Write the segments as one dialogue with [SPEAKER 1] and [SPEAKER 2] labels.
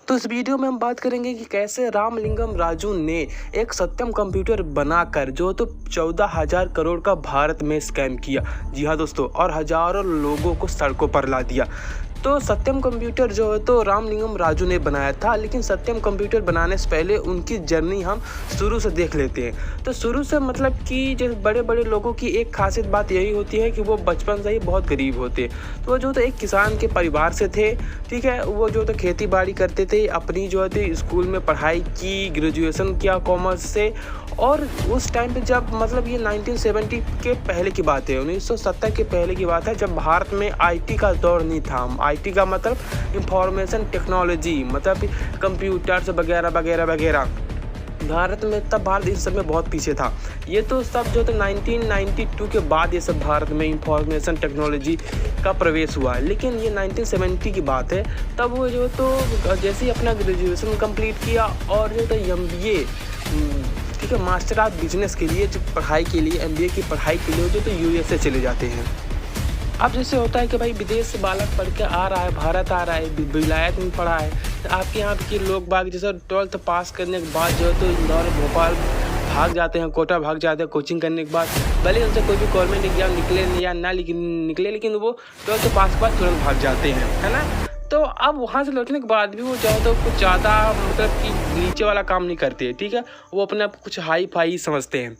[SPEAKER 1] तो इस वीडियो में हम बात करेंगे कि कैसे रामलिंगम राजू ने एक सत्यम कंप्यूटर बनाकर जो तो 14,000 करोड़ का भारत में स्कैम किया। जी हाँ दोस्तों, और हजारों लोगों को सड़कों पर ला दिया। तो सत्यम कंप्यूटर जो है तो रामलिंगम राजू ने बनाया था, लेकिन सत्यम कंप्यूटर बनाने से पहले उनकी जर्नी हम शुरू से देख लेते हैं। तो शुरू से मतलब कि जैसे बड़े बड़े लोगों की एक खासियत बात यही होती है कि वो बचपन से ही बहुत गरीब होते। तो वो जो तो एक किसान के परिवार से थे, ठीक है। वो जो तो खेती बाड़ी करते थे, अपनी जो है स्कूल में पढ़ाई की, ग्रेजुएशन किया कॉमर्स से। और उस टाइम पे जब मतलब ये 1970 के पहले की बात है, 1970 के पहले की बात है, जब भारत में आईटी का दौर नहीं था। आईटी का मतलब इंफॉर्मेशन टेक्नोलॉजी, मतलब कंप्यूटर्स वगैरह वगैरह वगैरह। भारत में तब भारत इस सब में बहुत पीछे था। ये तो सब जो तो 1992 के बाद ये सब भारत में इंफॉर्मेशन टेक्नोलॉजी का प्रवेश हुआ है। लेकिन ये 1970 की बात है। तब वो जो तो जैसे ही अपना ग्रेजुएशन कंप्लीट किया और जो तो MBA, ठीक है, मास्टर ऑफ बिजनेस के लिए जो पढ़ाई के लिए, MBA की पढ़ाई के लिए जो तो USA चले जाते हैं। अब जैसे होता है कि भाई विदेश से बालक पढ़ के आ रहा है, भारत आ रहा है, विलायत में पढ़ा है। तो आपके यहाँ के लोग बाग जैसे 12th पास करने के बाद जो है तो इंदौर, भोपाल भाग जाते हैं, कोटा भाग जाते हैं कोचिंग करने के बाद। भले उनसे कोई भी गवर्नमेंट एग्जाम निकले या ना निकले, लेकिन वो 12th पास के बाद तुरंत भाग जाते हैं, है ना। तो अब वहाँ से लौटने के बाद भी वो चाहे तो कुछ ज़्यादा मतलब कि नीचे वाला काम नहीं करते, ठीक है। वो अपने आप कुछ हाई फाई समझते हैं।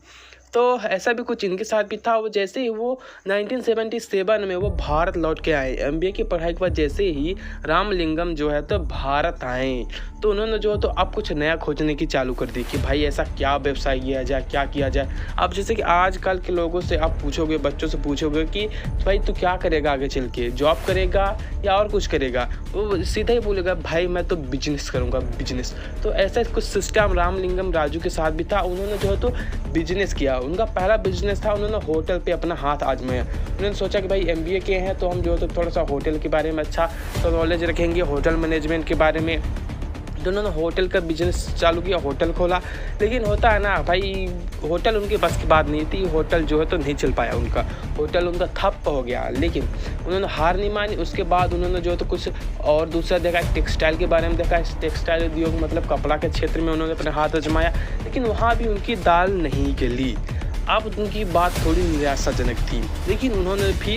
[SPEAKER 1] तो ऐसा भी कुछ इनके साथ भी था। वो जैसे ही वो 1977 में वो भारत लौट के आए MBA की पढ़ाई के बाद, जैसे ही रामलिंगम जो है तो भारत आए, तो उन्होंने जो है तो अब कुछ नया खोजने की चालू कर दी कि भाई ऐसा क्या व्यवसाय किया जाए, क्या किया जाए। अब जैसे कि आजकल के लोगों से आप पूछोगे, बच्चों से पूछोगे कि भाई तू क्या करेगा आगे चल के, जॉब करेगा या और कुछ करेगा, वो सीधा ही बोलेगा भाई मैं तो बिजनेस करूँगा, बिजनेस। तो ऐसा कुछ सिस्टम रामलिंगम राजू के साथ भी था। उन्होंने जो है तो बिजनेस किया। उनका पहला बिजनेस था, उन्होंने होटल पे अपना हाथ आजमाया। उन्होंने सोचा कि भाई MBA के हैं तो हम जो है तो थोड़ा सा होटल के बारे में अच्छा तो नॉलेज रखेंगे, होटल मैनेजमेंट के बारे में। तो उन्होंने होटल का बिजनेस चालू किया, होटल खोला। लेकिन होता है ना भाई, होटल उनके बस की बात नहीं थी। होटल जो है तो नहीं चल पाया उनका, होटल उनका ठप हो गया। लेकिन उन्होंने हार नहीं मानी। उसके बाद उन्होंने जो है तो कुछ और दूसरा देखा, टेक्सटाइल के बारे में देखा। टेक्सटाइल उद्योग मतलब कपड़ा के क्षेत्र में उन्होंने अपने हाथ आजमाया, लेकिन वहाँ भी उनकी दाल नहीं गली। अब उनकी बात थोड़ी निराशाजनक थी, लेकिन उन्होंने भी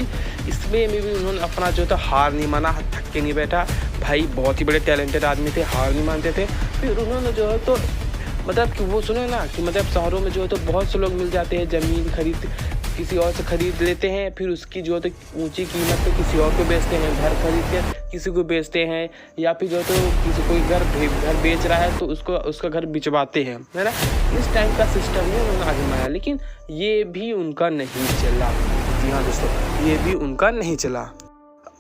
[SPEAKER 1] इसमें भी उन्होंने अपना जो था हार नहीं माना, थक के नहीं बैठा। भाई बहुत ही बड़े टैलेंटेड आदमी थे, हार नहीं मानते थे। फिर उन्होंने जो है तो मतलब कि वो सुने ना कि मतलब शहरों में जो है तो बहुत से लोग मिल जाते हैं, ज़मीन खरीद किसी और से खरीद लेते हैं, फिर उसकी जो है तो ऊंची कीमत पे किसी और को बेचते हैं। घर खरीद के किसी को बेचते हैं, या फिर जो है तो किसी कोई घर बेच रहा है तो उसका घर बिचवाते हैं, है ना। इस टाइप का सिस्टम है उन्होंने आजमाया, लेकिन ये भी उनका नहीं चला। जी हाँ दोस्तों, ये भी उनका नहीं चला।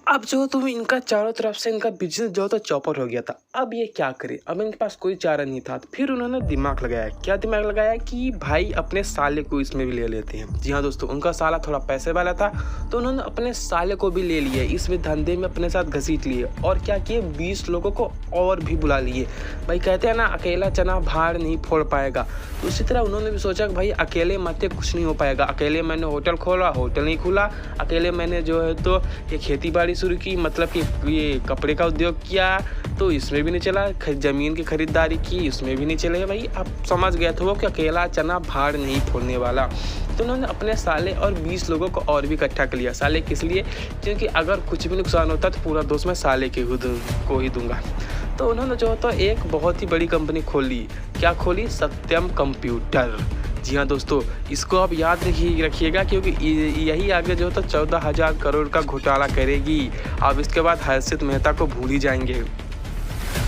[SPEAKER 1] अब जो तो इनका चारों तरफ से इनका बिजनेस जो तो चौपट हो गया था। अब ये क्या करे, अब इनके पास कोई चारा नहीं था। फिर उन्होंने दिमाग लगाया। क्या दिमाग लगाया कि भाई अपने साले को इसमें भी ले लेते हैं। जी हाँ दोस्तों, उनका साला थोड़ा पैसे वाला था, तो उन्होंने अपने साले को भी ले लिया, इसमें धंधे में अपने साथ घसीट लिए। और क्या किए, 20 लोगों को और भी बुला लिए। भाई कहते हैं ना, अकेला चना भार नहीं फोड़ पाएगा। तो उसी तरह उन्होंने भी सोचा कि भाई अकेले मत कुछ नहीं हो पाएगा। अकेले मैंने होटल खोला, होटल नहीं खुला। अकेले मैंने जो है तो ये खेती बाड़ी शुरू की, मतलब कि ये कपड़े का उद्योग किया, तो इसमें भी नहीं चला। ज़मीन की खरीदारी की, उसमें भी नहीं चले। भाई अब समझ गया था वो कि अकेला चना भाड़ नहीं फोड़ने वाला। तो उन्होंने अपने साले और 20 लोगों को और भी इकट्ठा कर लिया। साले किस लिए, क्योंकि अगर कुछ भी नुकसान होता तो पूरा दोष मैं साले के को ही दूंगा। तो उन्होंने जो तो एक बहुत ही बड़ी कंपनी खोली। क्या खोली, सत्यम कंप्यूटर। जी हाँ दोस्तों, इसको आप याद रखिएगा, क्योंकि यही आगे जो तो 14,000 करोड़ का घोटाला करेगी। आप इसके बाद हर्षित मेहता को भूल ही जाएंगे।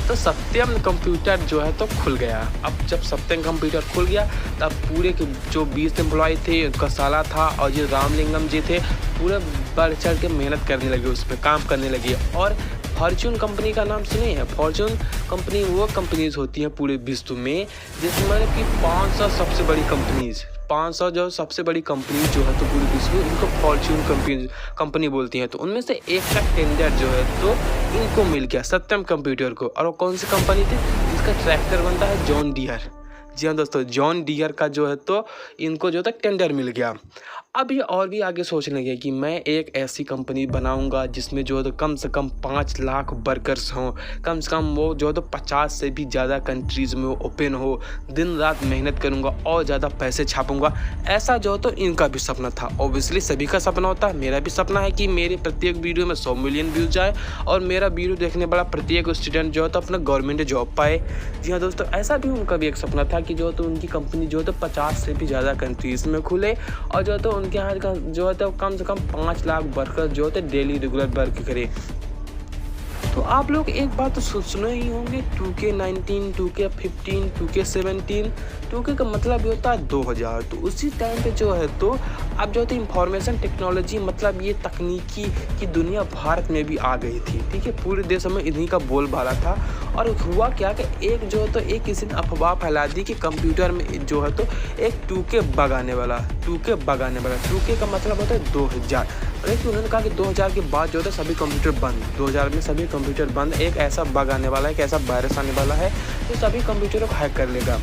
[SPEAKER 1] तो सत्यम कंप्यूटर जो है तो खुल गया। अब जब सत्यम कंप्यूटर खुल गया, तब पूरे के जो 20 एम्प्लॉय थे, उनका साला था और ये रामलिंगम जी थे, पूरे बढ़ चढ़ के मेहनत करने लगे, उस पर काम करने लगे। और फॉर्च्यून कंपनी का नाम सुने हैं। फॉर्च्यून कंपनी वो कंपनीज होती हैं पूरे विश्व में, जिसमें मतलब कि 500 सबसे बड़ी कंपनीज, 500 जो सबसे बड़ी कंपनी जो है तो पूरे विश्व में, इनको फॉर्च्यून कंपनी बोलती हैं। तो उनमें से एक का टेंडर जो है तो इनको मिल गया, सत्यम कंप्यूटर को। और वो कौन सी कंपनी थी, जिसका ट्रैक्टर बनता है जॉन डियर। जी हाँ दोस्तों, जॉन डियर का जो है तो इनको जो है टेंडर मिल गया। अब ये और भी आगे सोचने लगे कि मैं एक ऐसी कंपनी बनाऊंगा जिसमें जो है तो कम से कम 5 लाख वर्कर्स हों, कम से कम वो जो है तो 50 से भी ज़्यादा कंट्रीज़ में वो ओपन हो, दिन रात मेहनत करूंगा और ज़्यादा पैसे छापूंगा। ऐसा जो है तो इनका भी सपना था। ऑब्वियसली सभी का सपना होता है, मेरा भी सपना है कि मेरे प्रत्येक वीडियो में 100 मिलियन व्यूज़ जाए और मेरा वीडियो देखने वाला प्रत्येक स्टूडेंट जो है तो अपना गवर्नमेंट जॉब पाए। जी हाँ दोस्तों, ऐसा भी उनका भी एक सपना था कि जो है तो उनकी कंपनी जो है तो 50 से भी ज़्यादा कंट्रीज़ में खुले और जो है तो उनके यहाँ का जो है तो कम से कम 5 लाख वर्कर्स जो होते डेली रेगुलर वर्क करें। तो आप लोग एक बात तो सुने ही होंगे 2K19, 2K15, 2K17। 2K का मतलब ये होता है 2000। तो उसी टाइम पे जो है तो अब जो है इंफॉर्मेशन टेक्नोलॉजी मतलब ये तकनीकी की दुनिया भारत में भी आ गई थी। ठीक है, पूरे देश में इन्हीं का बोलबाला था। और हुआ क्या कि एक जो है तो एक किसी ने अफवाह फैला दी कि कंप्यूटर में जो है तो एक 2K बग आने वाला। 2K का मतलब होता है 2000। लेकिन उन्होंने कहा कि 2000 के बाद जो है सभी कंप्यूटर बंद, 2000 में सभी कंप्यूटर बंद। एक ऐसा बग आने वाला है, एक ऐसा वायरस आने वाला है जो सभी कंप्यूटरों को हैक कर लेगा।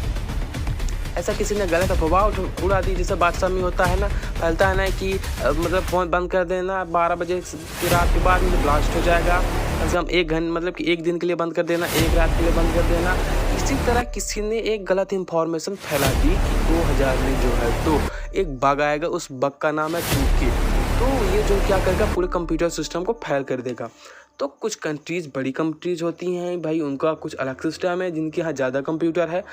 [SPEAKER 1] ऐसा किसी ने गलत अफवाह उड़ा दी, जैसे बादशाह में होता है ना, फैलता है ना कि मतलब फ़ोन बंद कर देना 12 बजे की रात के बाद में ब्लास्ट हो जाएगा। कम से कम 1 घंटे मतलब कि 1 दिन के लिए बंद कर देना, 1 रात के लिए बंद कर देना। इसी तरह किसी ने एक गलत इन्फॉर्मेशन फैला दी कि 2000 में जो है तो एक बग आएगा, उस बग का नाम है 2K। तो ये जो क्या करेगा पूरे कंप्यूटर सिस्टम को फेल कर देगा। तो कुछ कंट्रीज़ बड़ी कंट्रीज़ होती हैं भाई, उनका कुछ अलग सिस्टम है, जिनके यहाँ ज़्यादा कंप्यूटर है।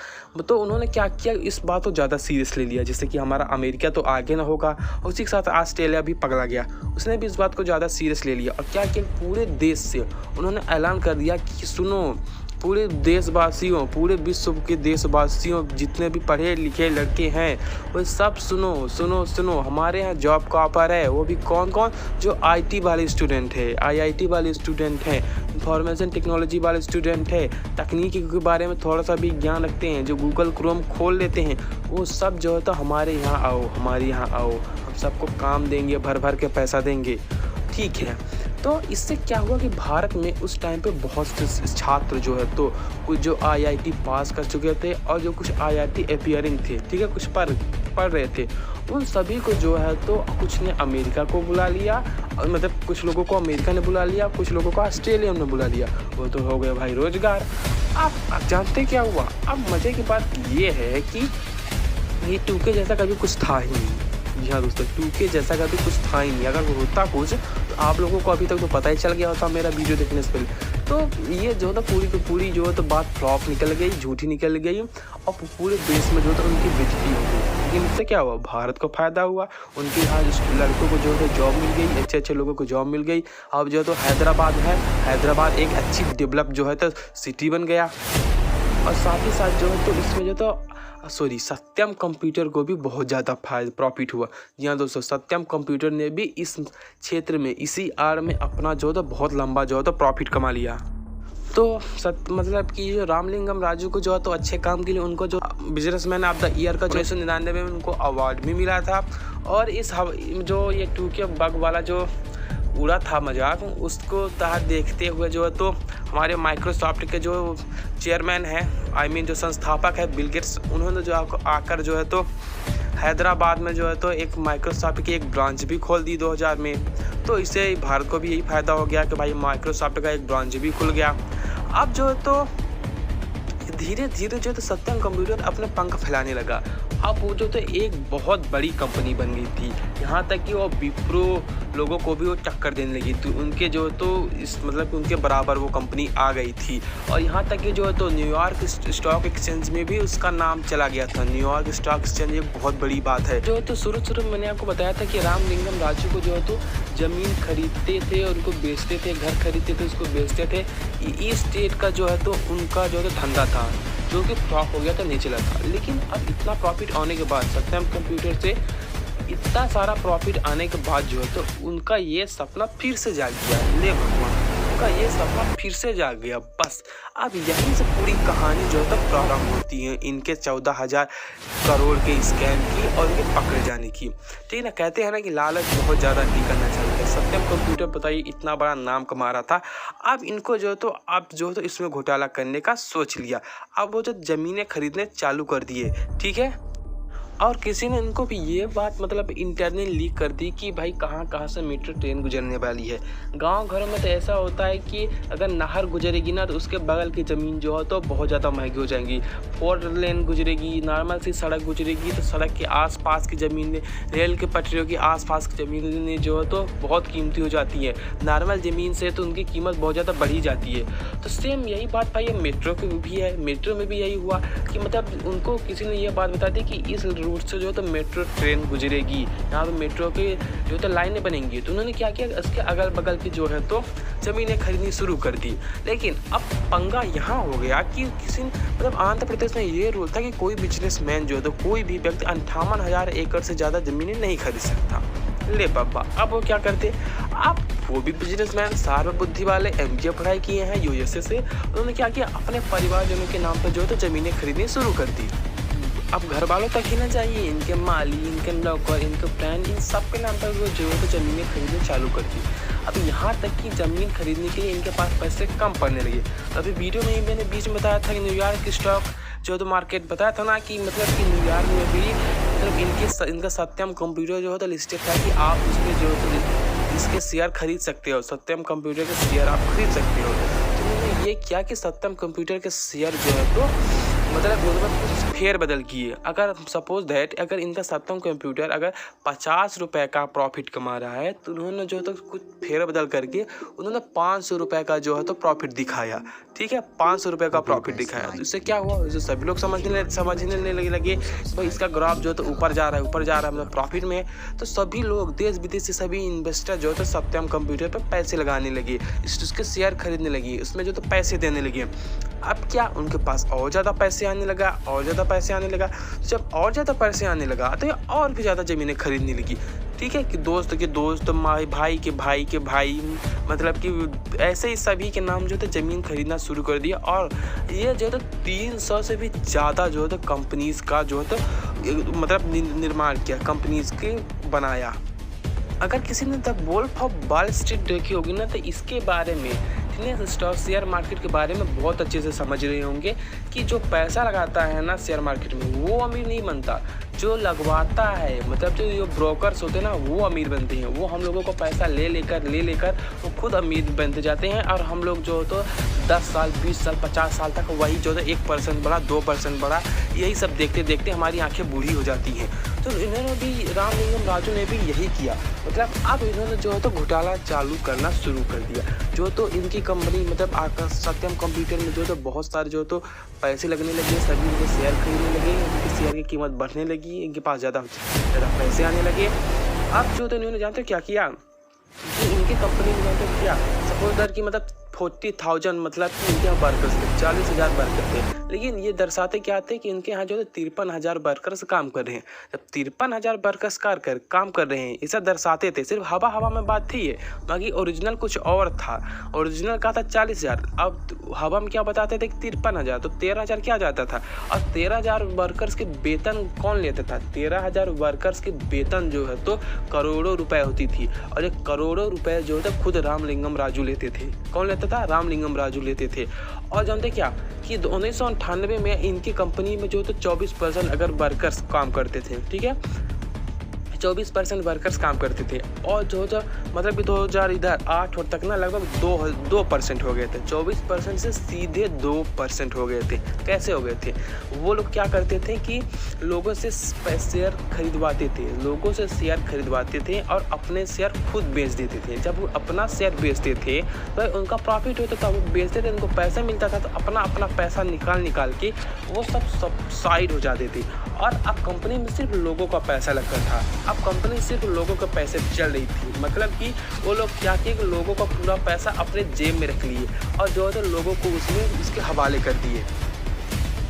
[SPEAKER 1] तो उन्होंने क्या किया, इस बात को ज़्यादा सीरियस ले लिया। जैसे कि हमारा अमेरिका तो आगे ना होगा, उसी के साथ ऑस्ट्रेलिया भी पकड़ा गया, उसने भी इस बात को ज़्यादा सीरियस ले लिया। और क्या किया, पूरे देश से उन्होंने ऐलान कर दिया कि सुनो पूरे देशवासियों, पूरे विश्व के देशवासियों, जितने भी पढ़े लिखे लड़के हैं वो सब सुनो सुनो सुनो, हमारे यहाँ जॉब का ऑफर है। वो भी कौन कौन, जो IT वाले स्टूडेंट है, IIT वाले स्टूडेंट हैं, इंफॉर्मेशन टेक्नोलॉजी वाले स्टूडेंट है, तकनीकी के बारे में थोड़ा सा भी ज्ञान रखते हैं, जो गूगल क्रोम खोल लेते हैं, वो सब जो है तो हमारे यहाँ आओ, हमारे यहाँ आओ, हम सबको काम देंगे, भर भर के पैसा देंगे। ठीक है, तो इससे क्या हुआ कि भारत में उस टाइम पे बहुत से छात्र जो है तो कुछ जो IIT पास कर चुके थे और जो कुछ IIT अपीयरिंग थे, ठीक है, कुछ पढ़ रहे थे, उन सभी को जो है तो कुछ ने अमेरिका को बुला लिया, और मतलब कुछ लोगों को अमेरिका ने बुला लिया, कुछ लोगों को ऑस्ट्रेलिया ने बुला लिया। वो तो हो गए भाई रोजगार। आप जानते क्या हुआ, अब मज़े की बात ये है कि ये 2K जैसा कभी कुछ था ही नहीं। जी हाँ दोस्तों, 2K जैसा कभी कुछ था ही नहीं। अगर होता कुछ तो आप लोगों को अभी तक तो पता ही चल गया होता मेरा वीडियो देखने से पहले। तो ये जो है पूरी की पूरी जो है तो बात फ्लॉप निकल गई, झूठी निकल गई, और पूरे देश में जो है उनकी बेइज्जती हो गई। लेकिन इससे क्या हुआ, भारत को फ़ायदा हुआ, उनके यहाँ लड़कों को जो है जॉब मिल गई, अच्छे अच्छे लोगों को जॉब मिल गई। अब जो है तो हैदराबाद है, हैदराबाद एक अच्छी डेवलप जो है तो सिटी बन गया। और साथ ही साथ जो है तो इसमें जो तो सत्यम कंप्यूटर को भी बहुत ज़्यादा प्रॉफिट हुआ। जी हाँ दोस्तों, सत्यम कंप्यूटर ने भी इस क्षेत्र में, इसी आड़ में अपना जो है बहुत लंबा जो है तो प्रॉफिट कमा लिया। तो मतलब कि जो रामलिंगम राजू को जो है तो अच्छे काम के लिए उनको जो बिजनेसमैन ऑफ द ईयर का 1999 में उनको अवार्ड भी मिला था। और इस जो ये 2K बग वाला जो उड़ा था मजाक, उसको तहत देखते हुए जो है तो हमारे माइक्रोसॉफ्ट के जो चेयरमैन हैं, जो संस्थापक है बिल गेट्स, उन्होंने जो आकर जो है तो हैदराबाद में जो है तो एक माइक्रोसॉफ्ट की एक ब्रांच भी खोल दी 2000 में। तो इससे भारत को भी यही फ़ायदा हो गया कि भाई माइक्रोसॉफ्ट का एक ब्रांच भी खुल गया। अब जो है तो धीरे धीरे जो है तो सत्यम कंप्यूटर अपने पंख फैलाने लगा। अब वो जो तो एक बहुत बड़ी कंपनी बन गई थी, यहाँ तक कि वो विप्रो लोगों को भी वो टक्कर देने लगी थी। उनके जो तो इस मतलब उनके बराबर वो कंपनी आ गई थी। और यहाँ तक कि जो है तो न्यूयॉर्क स्टॉक एक्सचेंज में भी उसका नाम चला गया था। न्यूयॉर्क स्टॉक एक्सचेंज एक बहुत बड़ी बात है। जो है तो शुरू में मैंने आपको बताया था कि रामलिंगम राजू को जो है तो ज़मीन खरीदते थे और उनको बेचते थे, घर खरीदते थे उसको बेचते थे। ई स्टेट का जो है तो उनका जो है धंधा था, जो कि फ्लॉप हो गया था, नहीं चला था। लेकिन अब इतना प्रॉफिट आने के बाद, सत्यम कंप्यूटर से इतना सारा प्रॉफिट आने के बाद जो है तो उनका ये सपना फिर से जाग गया। ले भगवान, उनका ये सपना फिर से जाग गया। बस अब यहीं से पूरी कहानी जो है तो प्रारंभ होती है इनके 14,000 करोड़ के स्कैम की और इनके पकड़े जाने की। ठीक है ना, कहते हैं ना कि लालच बहुत ज़्यादा नहीं करना चाहिए। सत्यम कंप्यूटर बताइए इतना बड़ा नाम कमा रहा था, अब इनको जो है तो अब जो है तो इसमें घोटाला करने का सोच लिया। अब वो जो ज़मीनें खरीदने चालू कर दिए, ठीक है। और किसी ने इनको भी ये बात मतलब इंटरनली लीक कर दी कि भाई कहाँ कहाँ से मेट्रो ट्रेन गुजरने वाली है। गांव घरों में तो ऐसा होता है कि अगर नहर गुजरेगी ना तो उसके बगल की ज़मीन जो है तो बहुत ज़्यादा महंगी हो जाएंगी। 4 लेन गुजरेगी, नॉर्मल सी सड़क गुजरेगी तो सड़क के आसपास की ज़मीनें, रेल के पटरियों के आसपास की ज़मीनें जो है तो बहुत कीमती हो जाती है। नॉर्मल ज़मीन से तो उनकी कीमत बहुत ज़्यादा बढ़ी जाती है। तो सेम यही बात भाई मेट्रो की भी है। मेट्रो में भी यही हुआ कि मतलब उनको किसी ने ये बात बता दी कि इस रूट से जो है तो मेट्रो ट्रेन गुजरेगी, यहाँ पे मेट्रो के जो है तो लाइनें बनेंगी। तो उन्होंने क्या किया, इसके अगल बगल की जो है तो ज़मीनें खरीदनी शुरू कर दी। लेकिन अब पंगा यहाँ हो गया कि किसी मतलब आंध्र प्रदेश में ये रूल था कि कोई बिजनेसमैन जो है तो कोई भी व्यक्ति 58,000 एकड़ से ज़्यादा ज़मीनें नहीं खरीद सकता। ले बाबा, अब वो क्या करते, अब वो भी बिजनेसमैन सार्व बुद्धि वाले MBA पढ़ाई किए हैं USA से, उन्होंने क्या किया, अपने परिवारजनों के नाम पर जो है तो ज़मीनें खरीदनी शुरू कर दी। अब घर वालों तक ही ना चाहिए, इनके माली, इनके नौकर, इनके फ्रेंड, इन सब के नाम पर वो जो है तो ज़मीनें खरीदनी चालू कर दी। अब यहाँ तक कि ज़मीन खरीदने के लिए इनके पास पैसे कम पड़ने लगे। तो अभी वीडियो में ही मैंने बीच में बताया था कि न्यूयॉर्क की स्टॉक जो तो मार्केट बताया था ना कि मतलब कि न्यूयॉर्क में भी मतलब इनका सत्यम कंप्यूटर जो है तो लिस्टेड था कि आप उसके जो तो इसके शेयर खरीद सकते हो, सत्यम कंप्यूटर के शेयर आप खरीद सकते हो। तो उन्होंने ये किया कि सत्यम कंप्यूटर के शेयर जो है तो मतलब कुछ फेर बदल किए। अगर सपोज दैट अगर इनका सत्यम कंप्यूटर अगर 50 रुपये का प्रॉफिट कमा रहा है तो उन्होंने जो है तो कुछ फेर बदल करके उन्होंने 500 रुपये का जो है तो प्रॉफिट दिखाया। ठीक है, 500 रुपये का प्रॉफिट दिखाया। तो इससे क्या हुआ, इससे सभी लोग समझने लगे भाई इसका ग्राफ जो है तो ऊपर जा रहा है मतलब प्रॉफिट में। तो सभी लोग देश विदेश से सभी इन्वेस्टर जो है तो सत्यम कंप्यूटर पर पैसे लगाने लगे, उसके शेयर खरीदने लगे, उसमें जो तो पैसे देने लगे। अब क्या, उनके पास और ज़्यादा पैसे आने लगा। जब और ज़्यादा पैसे आने लगा तो ये और भी ज़्यादा ज़मीनें खरीदने लगी। ठीक है, कि दोस्त के दोस्त, भाई के भाई मतलब कि ऐसे ही सभी के नाम जो है ज़मीन खरीदना शुरू कर दिया। और ये जो है 300 से भी ज़्यादा जो है कंपनीज़ का जो है मतलब निर्माण किया, कंपनीज़ के बनाया। अगर किसी ने the Wolf of Wall Street देखी होगी ना तो इसके बारे में स्टॉक शेयर मार्केट के बारे में बहुत अच्छे से समझ रहे होंगे कि जो पैसा लगाता है ना शेयर मार्केट में वो अमीर नहीं बनता, जो लगवाता है मतलब जो ब्रोकर्स होते हैं ना वो अमीर बनते हैं। वो हम लोगों को पैसा ले लेकर वो खुद अमीर बनते जाते हैं। और हम लोग जो तो 10 साल 20 साल 50 साल तक वही जो है 1% बढ़ा 2% बढ़ा यही सब देखते देखते हमारी आंखें बूढ़ी हो जाती हैं। तो इन्होंने भी रामलिंगम राजू ने भी यही किया। मतलब अब इन्होंने जो है तो घोटाला चालू करना शुरू कर दिया। जो तो इनकी कंपनी मतलब सत्यम कंप्यूटर में जो तो बहुत सारे जो तो पैसे लगने लगे, सभी इनके शेयर खरीदने लगे, इनके शेयर की कीमत बढ़ने लगी, इनके पास ज़्यादा पैसे आने लगे। अब जो तो इन्होंने जानते क्या किया कि इनके कंपनी में जानते क्या, सपोज दैट कि मतलब 40,000 मतलब कि इनके यहाँ वर्कर्स थे, 40,000 वर्कर थे। लेकिन ये दर्शाते क्या थे कि इनके यहाँ जो है 53,000 वर्कर्स काम कर रहे हैं। जब 53,000 वर्कर्स काम कर रहे हैं ऐसा दर्शाते थे, सिर्फ हवा में बात थी ये, बाकी ओरिजिनल कुछ और था। ओरिजिनल का था 40,000, अब हवा में क्या बताते थे कि 53,000, तो 13,000 क्या जाता था। और 13,000 वर्कर्स के वेतन कौन लेता था, 13,000 वर्कर्स के वेतन जो है तो करोड़ों रुपए होती थी। और ये करोड़ों रुपए जो है खुद रामलिंगम राजू लेते थे। कौन लेता था, रामलिंगम राजू लेते थे। और जानते क्या कि 1998 में इनकी कंपनी में जो तो 24% अगर वर्कर्स काम करते थे, ठीक है 24% वर्कर्स काम करते थे। और जो मतलब कि 2008 तक ना लगभग 2% हो गए थे। 24% से सीधे 2% हो गए थे। कैसे हो गए थे, वो लोग क्या करते थे कि लोगों से शेयर खरीदवाते थे और अपने शेयर खुद बेच देते थे। जब वो अपना शेयर बेचते थे तो उनका प्रॉफिट होता था, वो बेचते थे, उनको पैसा मिलता था, तो अपना पैसा निकाल के वो सब साइड हो जाते थे। और अब कंपनी में सिर्फ लोगों का पैसा लगता था। अब कंपनी सिर्फ लोगों के पैसे चल रही थी, मतलब कि वो लोग क्या किए कि लोगों का पूरा पैसा अपने जेब में रख लिए और जो है लोगों को उसमें उसके हवाले कर दिए।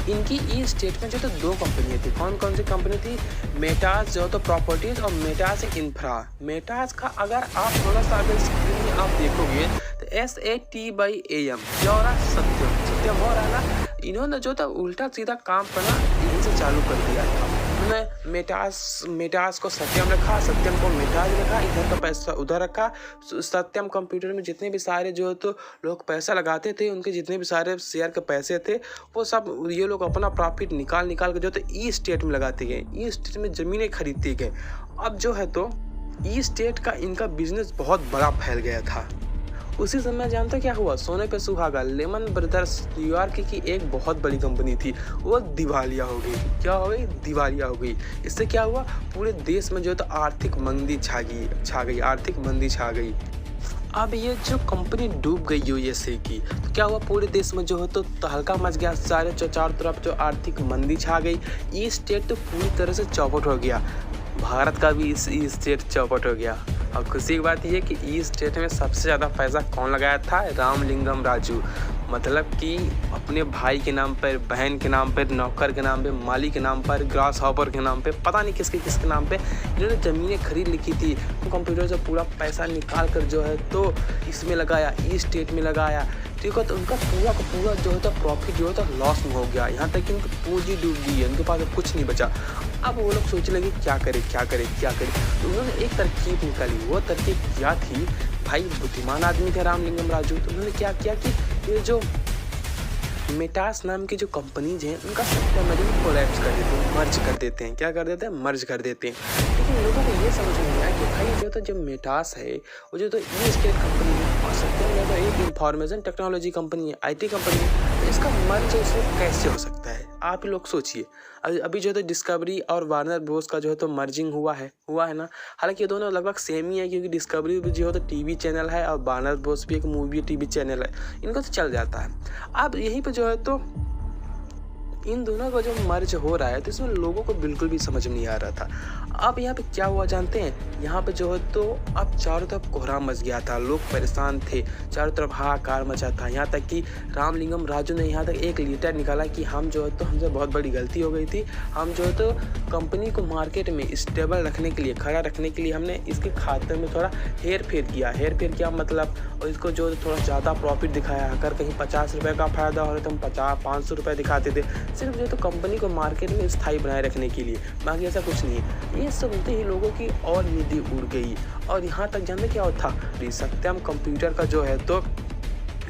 [SPEAKER 1] इनकी ई स्टेट में जो तो 2 कंपनियाँ थी। कौन सी कंपनी थी, मेटास जो तो प्रॉपर्टीज़ और मेटास इंफ्रा। मेटास का अगर आप थोड़ा सा अगर स्क्रीन में आप देखोगे तो SATAM क्या हो रहा है, सत्यम हो रहा है ना। इन्होंने जो था उल्टा सीधा काम करना यहीं से चालू कर दिया था। उन्होंने मेटास को सत्यम रखा, सत्यम को मेटास रखा, इधर का पैसा उधर रखा। सत्यम कंप्यूटर में जितने भी सारे जो तो लोग पैसा लगाते थे, उनके जितने भी सारे शेयर के पैसे थे, वो सब ये लोग अपना प्रॉफिट निकाल के जो तो ई स्टेट में लगाते गए, ई स्टेट में ज़मीनें खरीदते गए। अब जो है तो ई स्टेट का इनका बिजनेस बहुत बड़ा फैल गया था। उसी समय जानते क्या हुआ, सोने पे सुहागा, लेमन ब्रदर्स न्यूयॉर्क की एक बहुत बड़ी कंपनी थी, वो दिवालिया हो गई। क्या हो गई? दिवालिया हो गई। इससे क्या हुआ, पूरे देश में जो है तो आर्थिक मंदी छा गई, आर्थिक मंदी छा गई। अब ये जो कंपनी डूब गई यूएसए की, तो क्या हुआ, पूरे देश में जो है तो तहलका मच गया, सारे चारों तरफ जो आर्थिक मंदी छा गई। ई स्टेट तो पूरी तरह से चौपट हो गया, भारत का भी ई स्टेट चौपट हो गया। अब खुशी की बात यह कि ई स्टेट में सबसे ज़्यादा पैसा कौन लगाया था? रामलिंगम राजू। मतलब कि अपने भाई के नाम पर, बहन के नाम पर, नौकर के नाम पर, माली के नाम पर, ग्रास हॉपर के नाम पे, पता नहीं किसके नाम पे इन्होंने ज़मीनें खरीद लिखी थी। तो कंप्यूटर से पूरा पैसा निकाल कर जो है तो इसमें लगाया, ई स्टेट में लगाया। ठीक है, तो उनका पूरा का पूरा जो है तो प्रॉफिट जो है तो लॉस में हो गया। यहाँ तक कि उनकी पूंजी डूब गई है, उनके पास कुछ नहीं बचा। अब वो लोग सोचने लगे क्या करें। तो उन्होंने एक तरकीब निकाली। वो तरकीब क्या थी? भाई बुद्धिमान आदमी थे रामलिंगम राजू, तो उन्होंने क्या किया कि ये जो मेटास नाम की जो कंपनीज हैं, उनका सप्टेम्बर कोलैप्स कर देते हैं, मर्ज कर देते हैं। क्या कर देते हैं? मर्ज कर देते हैं। लेकिन लोगों को ये समझ नहीं आया कि भाई जो मेटास है वो जो तो ई स्टेट कंपनी है और सत्यम जो तो एक इंफॉर्मेशन टेक्नोलॉजी कंपनी है, IT कंपनी है, तो इसका मर्ज इसमें कैसे हो सकता है? आप लोग सोचिए। अभी जो तो डिस्कवरी और वार्नर ब्रोस का जो है तो मर्जिंग हुआ है ना। हालांकि ये दोनों लगभग सेम ही है, क्योंकि डिस्कवरी भी जो है तो टीवी चैनल है और वार्नर ब्रोस भी एक मूवी टीवी चैनल है, इनको तो चल जाता है। अब यहीं पे जो है तो इन दोनों का जो मर्ज हो रहा है, तो इसमें लोगों को बिल्कुल भी समझ नहीं आ रहा था। अब यहाँ पे क्या हुआ जानते हैं? यहाँ पे जो है तो अब चारों तरफ कोहराम मच गया था, लोग परेशान थे, चारों तरफ हाहाकार मचा था। यहाँ तक कि रामलिंगम राजू ने यहाँ तक एक लेटर निकाला कि हम जो है तो हमसे बहुत बड़ी गलती हो गई थी। हम जो है तो कंपनी को मार्केट में स्टेबल रखने के लिए, खड़ा रखने के लिए हमने इसके खाते में थोड़ा हेर फेर किया मतलब, और इसको जो थोड़ा ज़्यादा प्रॉफिट दिखाया। अगर कहीं 50 रुपये का फ़ायदा हो रहा तो हम 500 रुपये दिखाते थे, सिर्फ जो तो कंपनी को मार्केट में स्थायी बनाए रखने के लिए, बाकी ऐसा कुछ नहीं है। ये सुनते ही लोगों की और नींद उड़ गई। और यहाँ तक जानते क्या था, सत्यम कंप्यूटर का जो है तो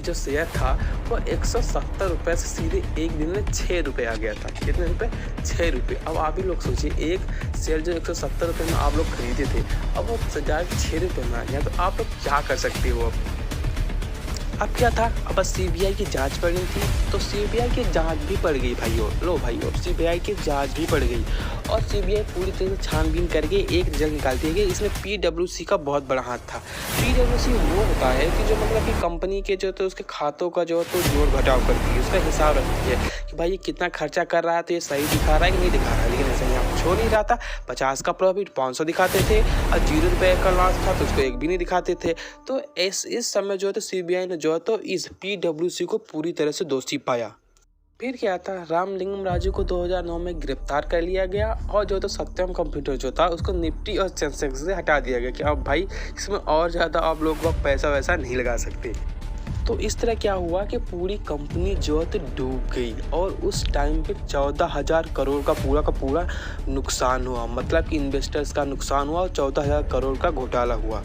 [SPEAKER 1] जो शेयर था वो 170 रुपये से सीधे एक दिन में 6 रुपये आ गया था। कितने रुपये? 6 रुपये। अब आप ही लोग सोचिए, एक शेयर जो 170 रुपये में आप लोग खरीदे थे, अब वो सजा 6 रुपये में आ गया, तो आप लोग क्या कर सकते हो? अब क्या था, अब CBI की जांच पड़नी थी, तो CBI की जांच भी पड़ गई भाइयों। CBI की जांच भी पड़ गई और CBI पूरी तरह से छानबीन करके एक रिजल्ट निकालती है कि इसमें PwC का बहुत बड़ा हाथ था। PwC वो होता है कि जो मतलब कि कंपनी के जो तो उसके खातों का जो तो जोड़ घटाव करती है, उसका हिसाब रखती है कि भाई ये कितना खर्चा कर रहा है, तो ये सही दिखा रहा है कि नहीं दिखा रहा है। लेकिन ऐसा यहाँ छोड़ नहीं रहा था, 50 का प्रॉफिट 500 दिखाते थे और 0 रुपये का लॉस था तो उसको एक भी नहीं दिखाते थे। तो इस समय जो है तो CBI ने जो तो इस PwC को पूरी तरह से दोषी पाया। फिर क्या था, रामलिंगम राजू को 2009 में गिरफ्तार कर लिया गया और जो तो सत्यम कंप्यूटर जो था उसको निफ्टी और सेंसेक्स से हटा दिया गया कि अब भाई इसमें और ज़्यादा आप लोग पैसा वैसा नहीं लगा सकते। तो इस तरह क्या हुआ कि पूरी कंपनी जो है तो डूब गई और उस टाइम पे 14,000 करोड़ का पूरा नुकसान हुआ। मतलब कि इन्वेस्टर्स का नुकसान हुआ और 14,000 करोड़ का घोटाला हुआ।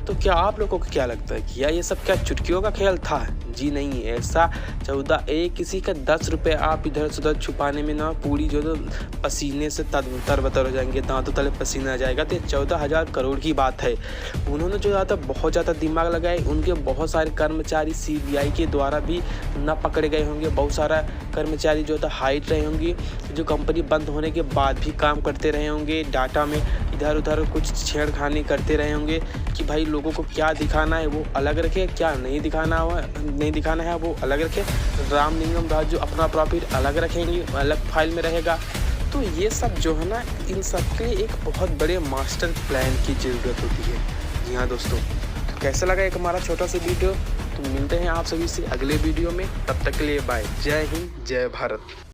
[SPEAKER 1] तो क्या आप लोगों को क्या लगता है कि ये सब क्या चुटकियों का खेल था? जी नहीं, ऐसा 14 किसी का 10 रुपये आप इधर से उधर छुपाने में ना पूरी जो तो पसीने से तरबतर हो जाएंगे, दांतों तले पसीना आ जाएगा। तो 14,000 करोड़ की बात है। उन्होंने जो ज़्यादा बहुत ज़्यादा दिमाग लगाए, उनके बहुत सारे कर्मचारी CBI के द्वारा भी ना पकड़े गए होंगे। बहुत सारा कर्मचारी जो था हाइट रहे होंगे, जो कंपनी बंद होने के बाद भी काम करते रहे होंगे, डाटा में इधर उधर कुछ छेड़खानी करते रहे होंगे कि भाई लोगों को क्या दिखाना है वो अलग रखे, क्या नहीं दिखाना है वो अलग रखे। रामलिंगम राजू अपना प्रॉफिट अलग रखेंगे, अलग फाइल में रहेगा। तो ये सब जो है ना, इन सब के लिए एक बहुत बड़े मास्टर प्लान की ज़रूरत होती है। जी हाँ दोस्तों, तो कैसा लगा एक हमारा छोटा सा वीडियो? तो मिलते हैं आप सभी से अगले वीडियो में, तब तक के लिए बाय। जय हिंद, जय भारत।